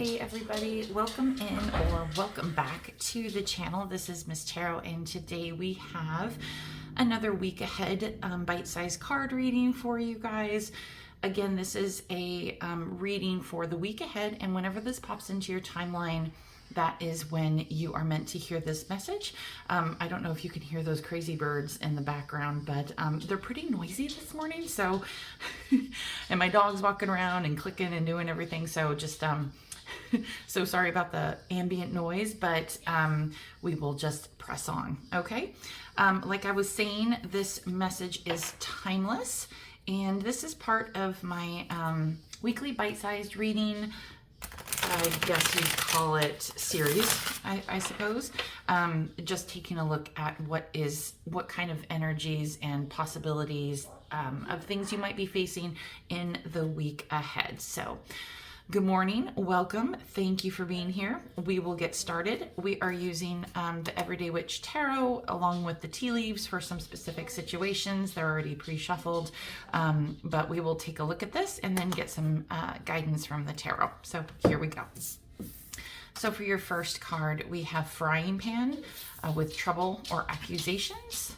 Hey everybody, welcome in or welcome back to the channel. This is Miss Tarot, and today we have another week ahead bite-sized card reading for you guys. Again, this is a reading for the week ahead, and whenever this pops into your timeline, that is when you are meant to hear this message. I don't know if you can hear those crazy birds in the background, but they're pretty noisy this morning. So, and my dog's walking around and clicking and doing everything. So just, so sorry about the ambient noise, but we will just press on. Okay. Like I was saying, this message is timeless, and this is part of my weekly bite-sized reading, I guess you'd call it series, I suppose. Just taking a look at what kind of energies and possibilities of things you might be facing in the week ahead. So, good morning, welcome, thank you for being here. We will get started. We are using the Everyday Witch Tarot along with the tea leaves for some specific situations. They're already pre-shuffled, but we will take a look at this and then get some guidance from the tarot. So here we go. So for your first card, we have Frying Pan with Trouble or Accusations.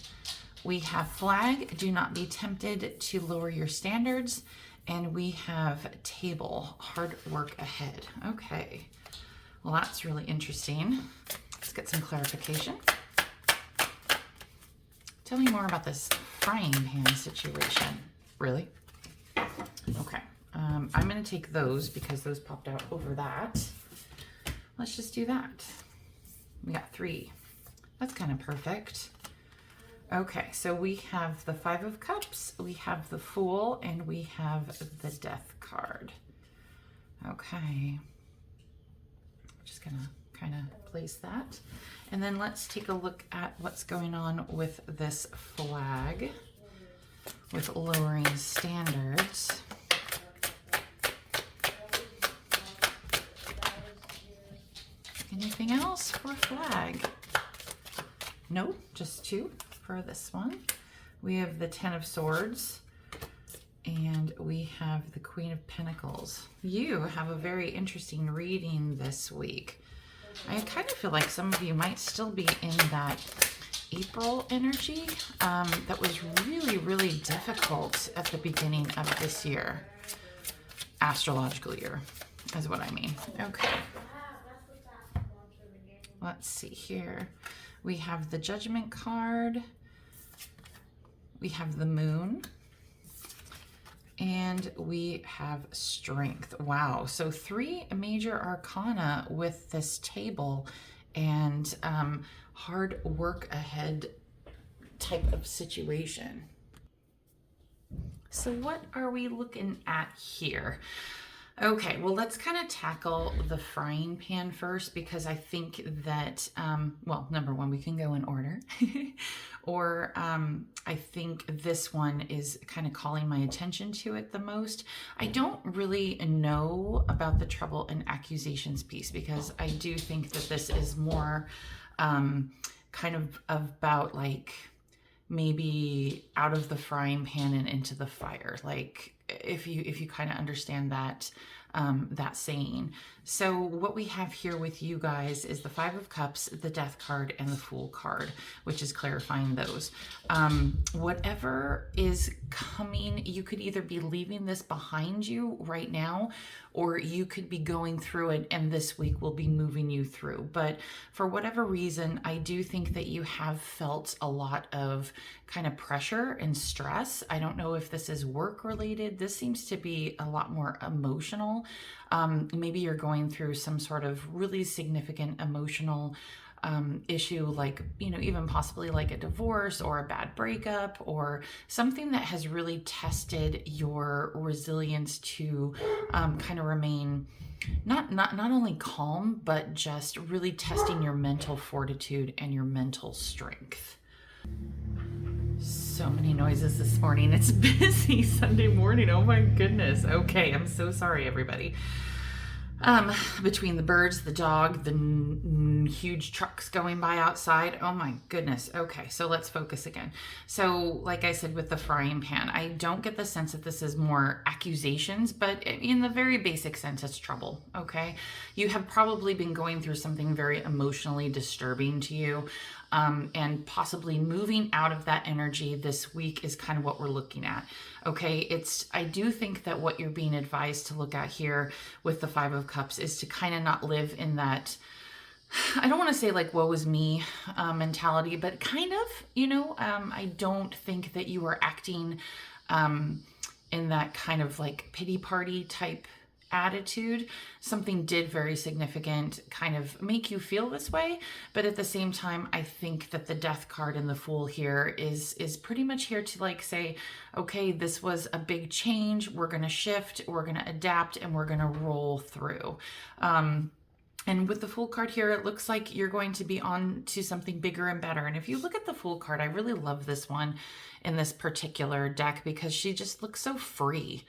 We have Flag, Do Not Be Tempted to Lower Your Standards. And we have Table, Hard Work Ahead. Okay, well, that's really interesting. Let's get some clarification. Tell me more about this frying pan situation. Really? Okay, I'm gonna take those because those popped out over that. Let's just do that. We got 3. That's kind of perfect. Okay, so we have the 5 of Cups, we have the Fool, and we have the Death card. Okay, I'm just gonna kind of place that. And then let's take a look at what's going on with this Flag, with lowering standards. Anything else for Flag? No, just 2. For this one, we have the 10 of Swords, and we have the Queen of Pentacles. You have a very interesting reading this week. I kind of feel like some of you might still be in that April energy that was really, really difficult at the beginning of this year. Astrological year is what I mean. Okay. Let's see here. We have the Judgment card, we have the Moon, and we have Strength. Wow, so 3 major arcana with this table and hard work ahead type of situation. So what are we looking at here? Okay, well, let's kind of tackle the frying pan first, because I think that, well, number one, we can go in order, or I think this one is kind of calling my attention to it the most. I don't really know about the Trouble and Accusations piece, because I do think that this is more kind of about like maybe out of the frying pan and into the fire, like if you kind of understand that that saying. So what we have here with you guys is the 5 of Cups, the Death card, and the Fool card, which is clarifying those. Whatever is coming, you could either be leaving this behind you right now, or you could be going through it, and this week will be moving you through. But for whatever reason, I do think that you have felt a lot of kind of pressure and stress. I don't know if this is work related. This seems to be a lot more emotional. Maybe you're going through some sort of really significant emotional issue, like, you know, even possibly like a divorce or a bad breakup, or something that has really tested your resilience to kind of remain not only calm, but just really testing your mental fortitude and your mental strength. So many noises this morning. It's busy Sunday morning. Oh my goodness. Okay, I'm so sorry, everybody. um, between the birds, the dog, the huge trucks going by outside. Oh my goodness. Okay, so let's focus again. So, like I said with the frying pan, I don't get the sense that this is more accusations, but in the very basic sense, it's trouble. Okay, you have probably been going through something very emotionally disturbing to you. And possibly moving out of that energy this week is kind of what we're looking at. Okay, I do think that what you're being advised to look at here with the Five of Cups is to kind of not live in that, I don't want to say like woe is me mentality, but kind of, I don't think that you are acting in that kind of like pity party type attitude. Something did very significant kind of make you feel this way, but at the same time, I think that the Death card and the Fool here is pretty much here to like say, okay, this was a big change, we're going to shift, we're going to adapt, and we're going to roll through. And with the Fool card here, it looks like you're going to be on to something bigger and better. And if you look at the Fool card, I really love this one in this particular deck because she just looks so free.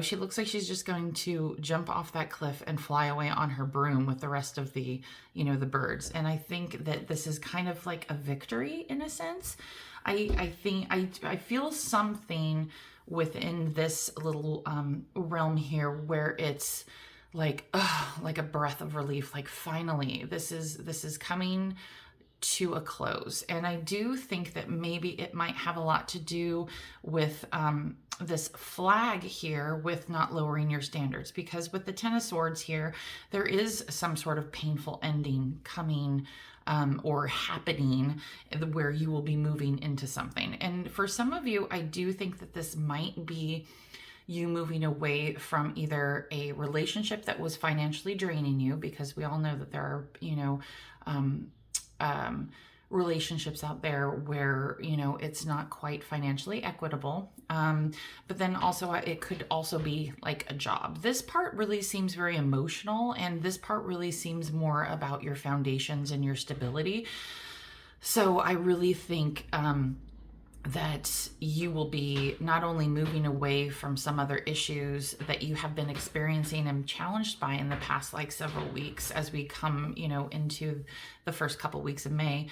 She looks like she's just going to jump off that cliff and fly away on her broom with the rest of the, the birds. And I think that this is kind of like a victory in a sense. I feel something within this little realm here where it's like a breath of relief. Like finally, this is coming to a close. And I do think that maybe it might have a lot to do with this flag here with not lowering your standards, because with the Ten of Swords here, there is some sort of painful ending coming or happening where you will be moving into something. And for some of you, I do think that this might be you moving away from either a relationship that was financially draining you, because we all know that there are, relationships out there where, it's not quite financially equitable. But then also it could also be like a job. This part really seems very emotional, and this part really seems more about your foundations and your stability. So I really think, that you will be not only moving away from some other issues that you have been experiencing and challenged by in the past like several weeks as we come into the first couple weeks of May,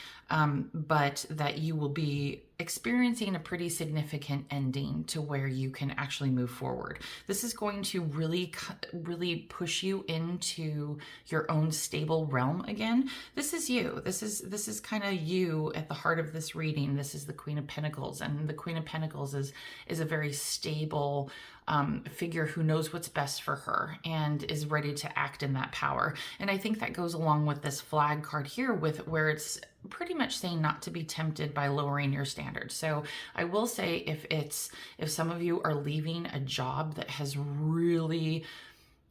but that you will be experiencing a pretty significant ending to where you can actually move forward. This is going to really push you into your own stable realm again. This is you. This is kind of you at the heart of this reading. This is the Queen of Pentacles, and the Queen of Pentacles is a very stable figure who knows what's best for her and is ready to act in that power. And I think that goes along with this flag card here, with where it's pretty much saying not to be tempted by lowering your standards. So I will say, if some of you are leaving a job that has really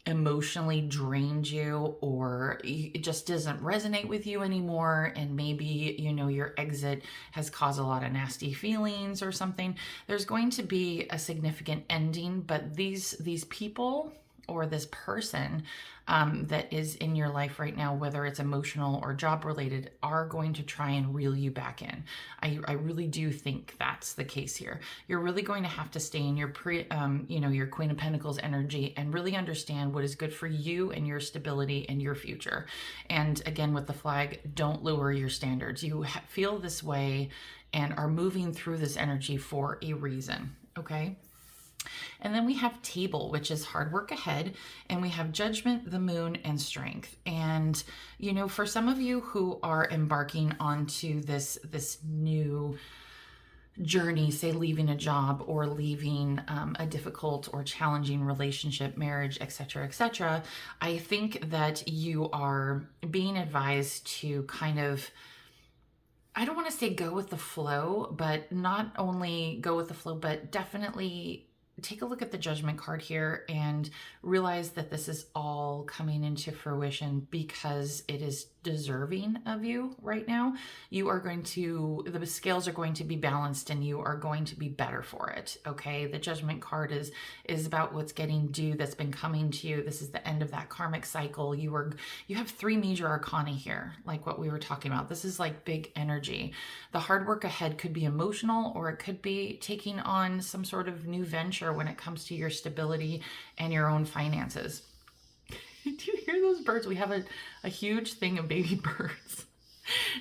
emotionally drained you, or it just doesn't resonate with you anymore, and maybe your exit has caused a lot of nasty feelings or something, there's going to be a significant ending. But these people or this person that is in your life right now, whether it's emotional or job related, are going to try and reel you back in. I really do think that's the case here. You're really going to have to stay in your your Queen of Pentacles energy and really understand what is good for you and your stability and your future. And again, with the flag, don't lower your standards. You feel this way and are moving through this energy for a reason, okay? And then we have Table, which is hard work ahead. And we have Judgment, the Moon, and Strength. And, for some of you who are embarking onto this new journey, say leaving a job or leaving a difficult or challenging relationship, marriage, etc., I think that you are being advised to kind of, I don't want to say go with the flow, but not only go with the flow, but definitely take a look at the Judgment card here and realize that this is all coming into fruition because it is deserving of you right now. The scales are going to be balanced and you are going to be better for it. Okay. The Judgment card is about what's getting due, that's been coming to you. This is the end of that karmic cycle. You have 3 major arcana here, like what we were talking about. This is like big energy. The hard work ahead could be emotional, or it could be taking on some sort of new venture when it comes to your stability and your own finances. Do you hear those birds? We have a huge thing of baby birds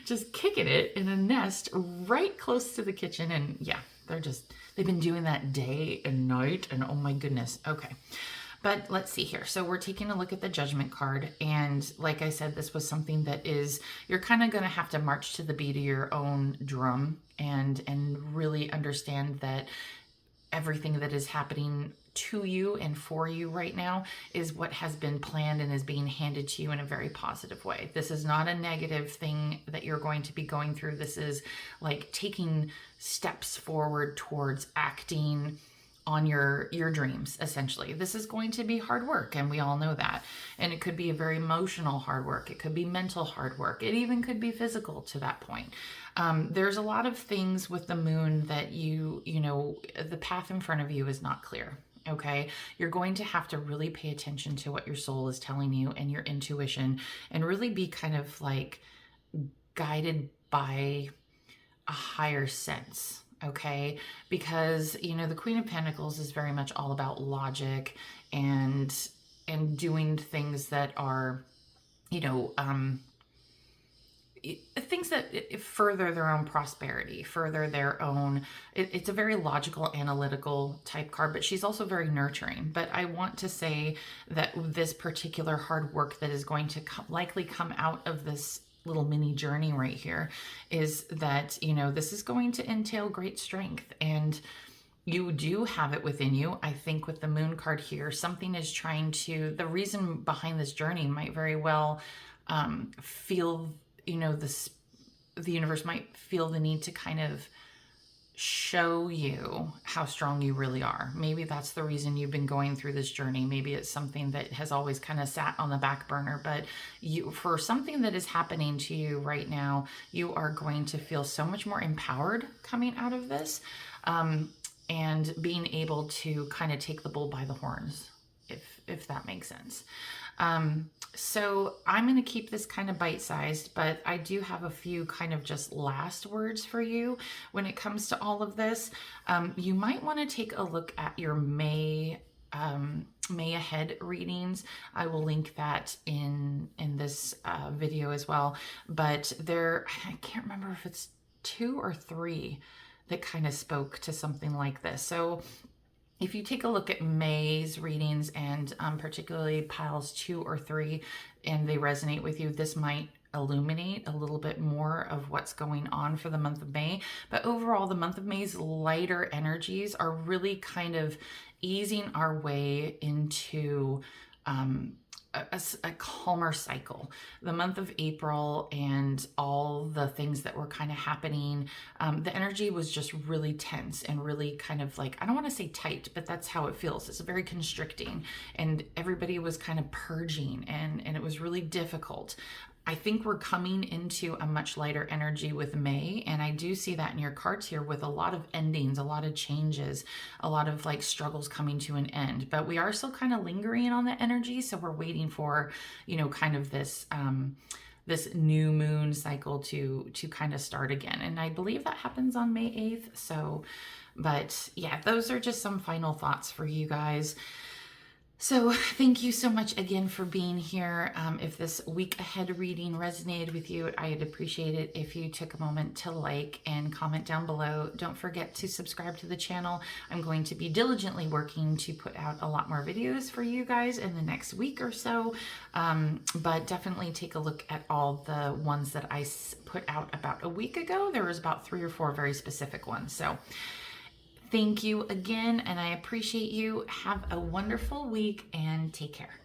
just kicking it in a nest right close to the kitchen. And yeah, they've been doing that day and night. And oh my goodness. Okay. But let's see here. So we're taking a look at the Judgment card. And like I said, this was something that you're kind of going to have to march to the beat of your own drum and really understand that everything that is happening to you and for you right now is what has been planned and is being handed to you in a very positive way. This is not a negative thing that you're going to be going through. This is like taking steps forward towards acting on your dreams. Essentially, this is going to be hard work, and we all know that. And it could be a very emotional hard work. It could be mental hard work. It even could be physical to that point. There's a lot of things with the moon that you know, the path in front of you is not clear. Okay, you're going to have to really pay attention to what your soul is telling you and your intuition, and really be kind of like guided by a higher sense. Okay, because you know, the Queen of Pentacles is very much all about logic and doing things that are, you know, things that further their own prosperity, further their own, it's a very logical, analytical type card, but she's also very nurturing. But I want to say that this particular hard work that is going to likely come out of this little mini journey right here is that, you know, this is going to entail great strength, and you do have it within you. I think with the Moon card here, something is trying to, the reason behind this journey might very well feel, you know, the universe might feel the need to kind of show you how strong you really are. Maybe that's the reason you've been going through this journey. Maybe it's something that has always kind of sat on the back burner, but for something that is happening to you right now, you are going to feel so much more empowered coming out of this, and being able to kind of take the bull by the horns, if that makes sense. So I'm going to keep this kind of bite-sized, but I do have a few kind of just last words for you when it comes to all of this. You might want to take a look at your May ahead readings. I will link that in this video as well. But I can't remember if it's 2 or 3 that kind of spoke to something like this. So if you take a look at May's readings, and particularly piles 2 or 3, and they resonate with you, this might illuminate a little bit more of what's going on for the month of May. But overall, the month of May's lighter energies are really kind of easing our way into a calmer cycle. The month of April and all the things that were kind of happening, the energy was just really tense and really kind of like, I don't want to say tight, but that's how it feels. It's very constricting, and everybody was kind of purging, and it was really difficult. I think we're coming into a much lighter energy with May, and I do see that in your cards here with a lot of endings, a lot of changes, a lot of like struggles coming to an end. But we are still kind of lingering on the energy, so we're waiting for, you know, kind of this this new moon cycle to kind of start again. And I believe that happens on May 8th. So, but yeah, those are just some final thoughts for you guys. So thank you so much again for being here. If this week ahead reading resonated with you, I'd appreciate it if you took a moment to like and comment down below. Don't forget to subscribe to the channel. I'm going to be diligently working to put out a lot more videos for you guys in the next week or so. But definitely take a look at all the ones that I put out about a week ago. There was about 3 or 4 very specific ones. So thank you again, and I appreciate you. Have a wonderful week and take care.